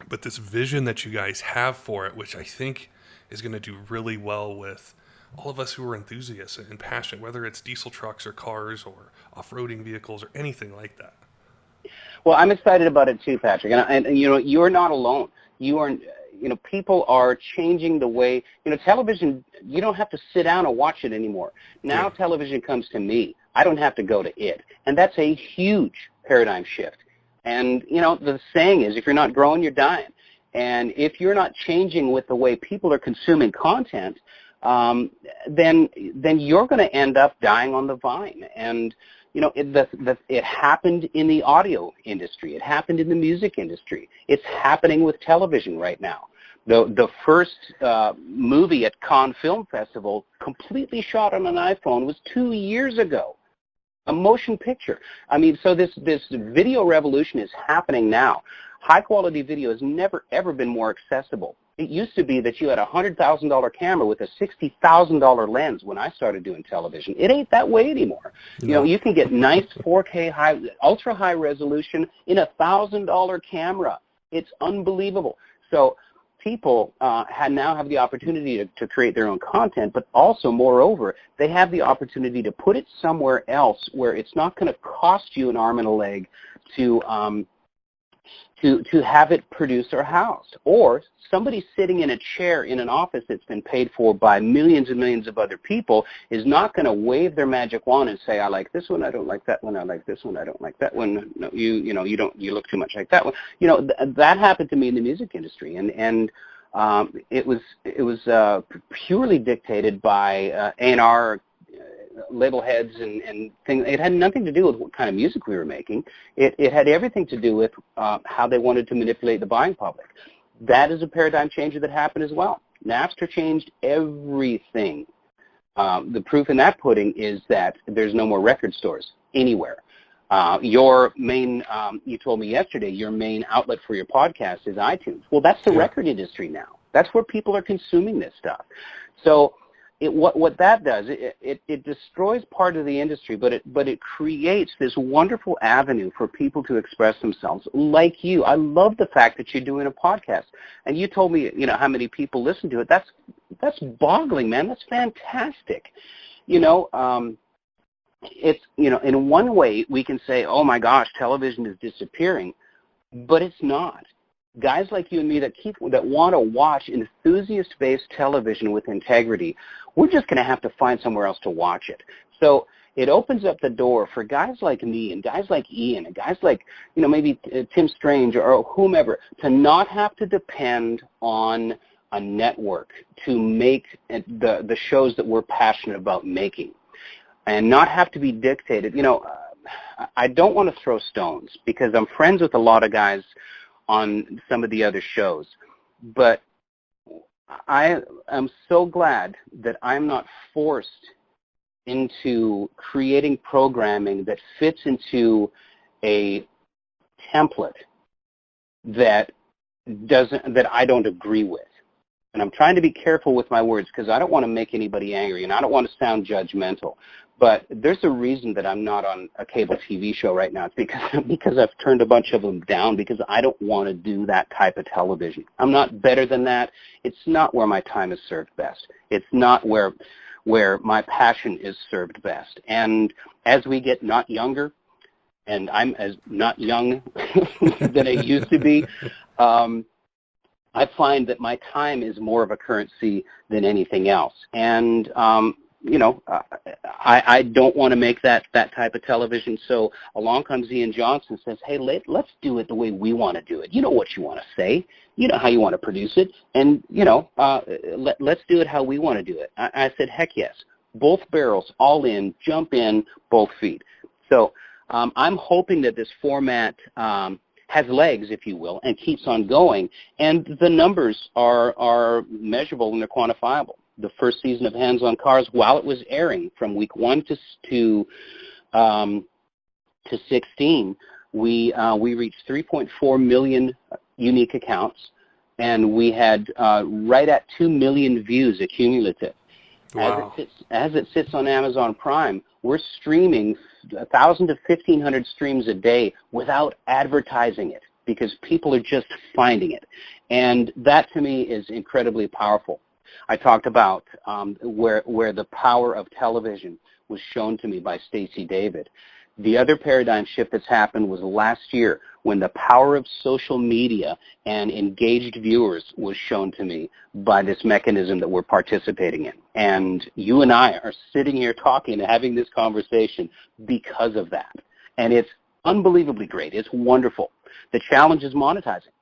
but this vision that you guys have for it, which I think is going to do really well with all of us who are enthusiasts and passionate, whether it's diesel trucks or cars or off-roading vehicles or anything like that.
Well, I'm excited about it too, Patrick. And you're not alone. You are, people are changing the way, television, you don't have to sit down and watch it anymore. Now television comes to me. I don't have to go to it. And that's a huge paradigm shift. And, the saying is, if you're not growing, you're dying. And if you're not changing with the way people are consuming content, then you're going to end up dying on the vine. And, it happened in the audio industry. It happened in the music industry. It's happening with television right now. The first movie at Cannes Film Festival, completely shot on an iPhone, was 2 years ago. A motion picture. So this video revolution is happening now. High-quality video has never, ever been more accessible. It used to be that you had a $100,000 camera with a $60,000 lens when I started doing television. It ain't that way anymore. You can get nice 4K, ultra-high resolution in a $1,000 camera. It's unbelievable. So people now have the opportunity to create their own content, but also, moreover, they have the opportunity to put it somewhere else where it's not going to cost you an arm and a leg to have it produced or housed. Or somebody sitting in a chair in an office that's been paid for by millions and millions of other people is not going to wave their magic wand and say, I like this one, I don't like that one, I like this one, I don't like that one. No, you look too much like that one. That happened to me in the music industry, and it was purely dictated by A&R label heads and things. It had nothing to do with what kind of music we were making. It had everything to do with how they wanted to manipulate the buying public. That is a paradigm changer that happened as well. Napster changed everything. The proof in that pudding is that there's no more record stores anywhere. Your main, you told me yesterday, your main outlet for your podcast is iTunes. Well, that's the record industry now. That's where people are consuming this stuff. So what that does, it destroys part of the industry, but it creates this wonderful avenue for people to express themselves, like you. I love the fact that you're doing a podcast, and you told me, how many people listen to it. That's boggling, man. That's fantastic. It's in one way we can say, oh my gosh, television is disappearing. but it's not. Guys like you and me that want to watch enthusiast-based television with integrity, we're just going to have to find somewhere else to watch it. So it opens up the door for guys like me and guys like Ian and guys like, maybe Tim Strange or whomever to not have to depend on a network to make the shows that we're passionate about making, and not have to be dictated. I don't want to throw stones because I'm friends with a lot of guys on some of the other shows, but I am so glad that I'm not forced into creating programming that fits into a template that I don't agree with. And I'm trying to be careful with my words because I don't want to make anybody angry and I don't want to sound judgmental. But there's a reason that I'm not on a cable TV show right now. It's because I've turned a bunch of them down because I don't want to do that type of television. I'm not better than that. It's not where my time is served best. It's not where my passion is served best. And as we get not younger, and I'm as not young than I used to be, I find that my time is more of a currency than anything else. And, I don't want to make that type of television. So along comes Ian Johnson and says, hey, let's do it the way we want to do it. You know what you want to say. You know how you want to produce it. And, let's do it how we want to do it. I said, heck yes. Both barrels, all in, jump in, both feet. So I'm hoping that this format has legs, if you will, and keeps on going. And the numbers are measurable and they're quantifiable. The first season of Hands on Cars, while it was airing from week 1 to 16, we reached 3.4 million unique accounts, and we had right at 2 million views accumulative.
Wow.
As it sits on Amazon Prime, we're streaming 1,000 to 1,500 streams a day without advertising it because people are just finding it. And that, to me, is incredibly powerful. I talked about where the power of television was shown to me by Stacey David. The other paradigm shift that's happened was last year when the power of social media and engaged viewers was shown to me by this mechanism that we're participating in. And you and I are sitting here talking and having this conversation because of that. And it's unbelievably great. It's wonderful. The challenge is monetizing.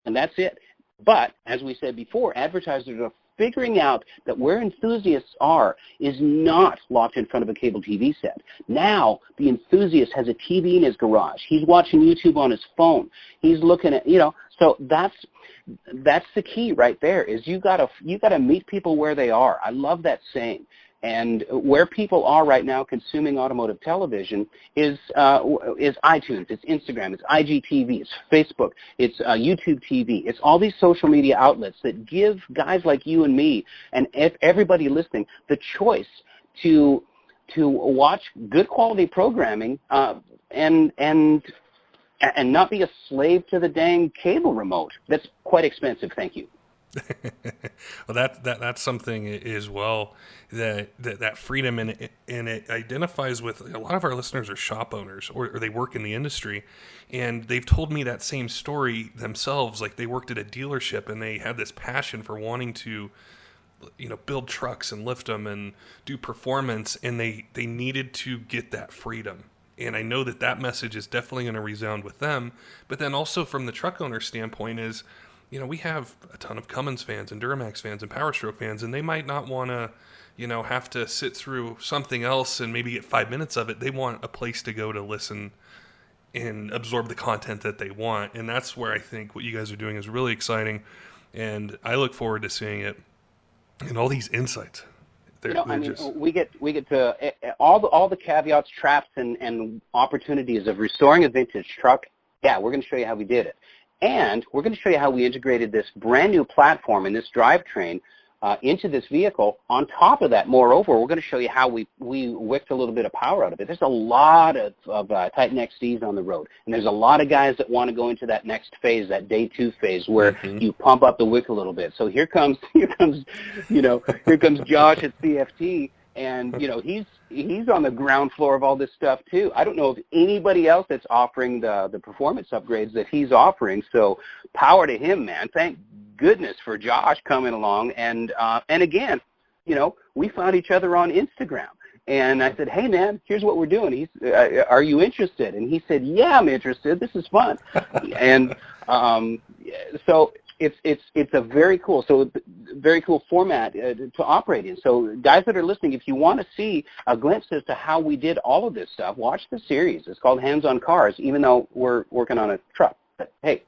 And that's it. But, as we said before, advertisers are figuring out that where enthusiasts are is not locked in front of a cable TV set. Now, the enthusiast has a TV in his garage. He's watching YouTube on his phone. He's looking at, so that's the key right there is you gotta meet people where they are. I love that saying. And where people are right now consuming automotive television is iTunes, it's Instagram, it's IGTV, it's Facebook, it's YouTube TV. It's all these social media outlets that give guys like you and me and everybody listening the choice to watch good quality programming and not be a slave to the dang cable remote. That's quite expensive. Thank you.
Well, that's something as well that freedom and it identifies with a lot of our listeners are shop owners or they work in the industry, and they've told me that same story themselves. Like they worked at a dealership and they had this passion for wanting to, build trucks and lift them and do performance, and they needed to get that freedom. And I know that message is definitely going to resound with them. But then also from the truck owner standpoint is, we have a ton of Cummins fans and Duramax fans and Power Stroke fans, and they might not want to, have to sit through something else and maybe get 5 minutes of it. They want a place to go to listen and absorb the content that they want. And that's where I think what you guys are doing is really exciting. And I look forward to seeing it and all these insights.
We get to all the caveats, traps, and opportunities of restoring a vintage truck. Yeah, we're going to show you how we did it. And we're going to show you how we integrated this brand new platform and this drivetrain into this vehicle. On top of that, moreover, we're going to show you how we whipped a little bit of power out of it. There's a lot of Titan XCs on the road, and there's a lot of guys that want to go into that next phase, that day 2 phase, where you pump up the wick a little bit. So here comes Josh at CFT, And, he's on the ground floor of all this stuff, too. I don't know of anybody else that's offering the performance upgrades that he's offering. So power to him, man. Thank goodness for Josh coming along. And again, we found each other on Instagram. And I said, hey, man, here's what we're doing. Are you interested? And he said, yeah, I'm interested. This is fun. And so it's a very cool format to operate in. So guys that are listening, if you want to see a glimpse as to how we did all of this stuff, watch the series. It's called Hands on Cars, even though we're working on a truck. But hey,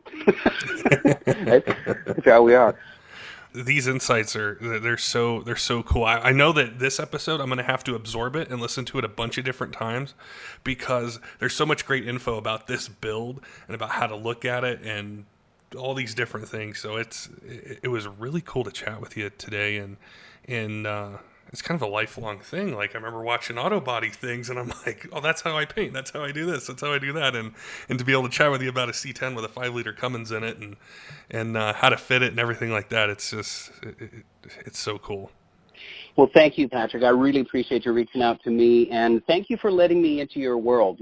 that's how we are.
These insights they're so cool. I know that this episode I'm going to have to absorb it and listen to it a bunch of different times because there's so much great info about this build and about how to look at it and all these different things. So it was really cool to chat with you today, and it's kind of a lifelong thing. Like I remember watching auto body things and I'm like, oh, that's how I paint, that's how I do this, that's how I do that, and to be able to chat with you about a C-10 with a 5-liter Cummins in it and how to fit it and everything like that, it's just it's so cool.
Well, thank you, Patrick. I really appreciate you reaching out to me, and thank you for letting me into your world.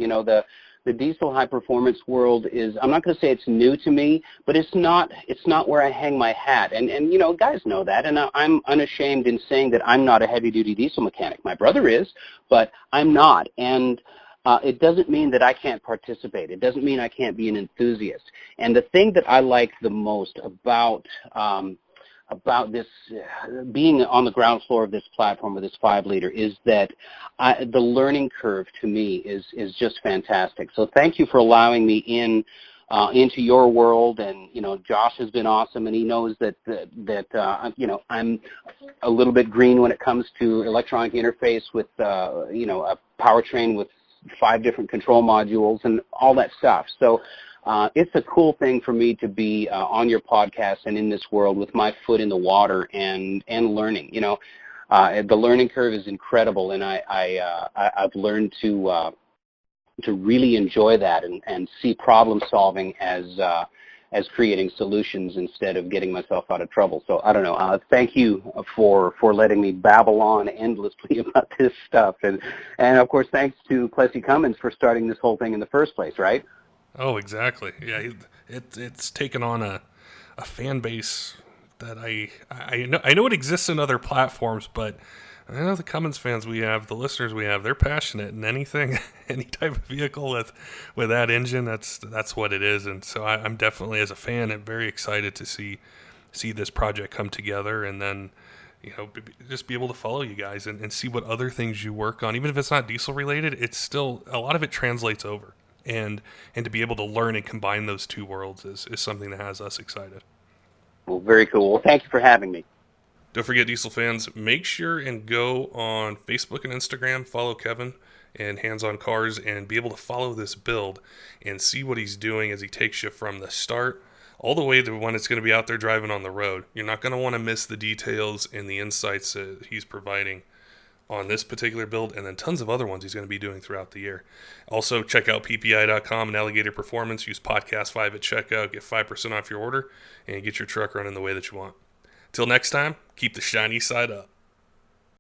The diesel high performance world is, I'm not going to say it's new to me, but it's not where I hang my hat. And guys know that, and I'm unashamed in saying that I'm not a heavy duty diesel mechanic. My brother is, but I'm not. And it doesn't mean that I can't participate. It doesn't mean I can't be an enthusiast. And the thing that I like the most about this being on the ground floor of this platform with this 5-liter is that the learning curve to me is just fantastic. So thank you for allowing me into your world. And Josh has been awesome, and he knows that I'm a little bit green when it comes to electronic interface with a powertrain with 5 different control modules and all that stuff. So it's a cool thing for me to be on your podcast and in this world with my foot in the water and learning. The learning curve is incredible, and I've learned to really enjoy that and see problem solving as creating solutions instead of getting myself out of trouble. So I don't know. Thank you for letting me babble on endlessly about this stuff, and of course thanks to Plessy Cummins for starting this whole thing in the first place, right?
Oh, exactly. Yeah, it's taken on a fan base that I know it exists in other platforms, but I know the Cummins fans we have, the listeners we have, they're passionate, and any type of vehicle with that engine, that's what it is. And so I'm definitely, as a fan, I'm very excited to see this project come together, and then just be able to follow you guys and see what other things you work on. Even if it's not diesel related, it's still, a lot of it translates over. And to be able to learn and combine those two worlds is something that has us excited.
Well, very cool. Well, thank you for having me.
Don't forget, diesel fans, make sure and go on Facebook and Instagram, follow Kevin and Hands on Cars, and be able to follow this build and see what he's doing as he takes you from the start all the way to when it's going to be out there driving on the road. You're not going to want to miss the details and the insights that he's providing on this particular build, and then tons of other ones he's going to be doing throughout the year. Also, check out PPEI.com and Alligator Performance. Use Podcast 5 at checkout. Get 5% off your order and get your truck running the way that you want. Till next time, keep the shiny side up.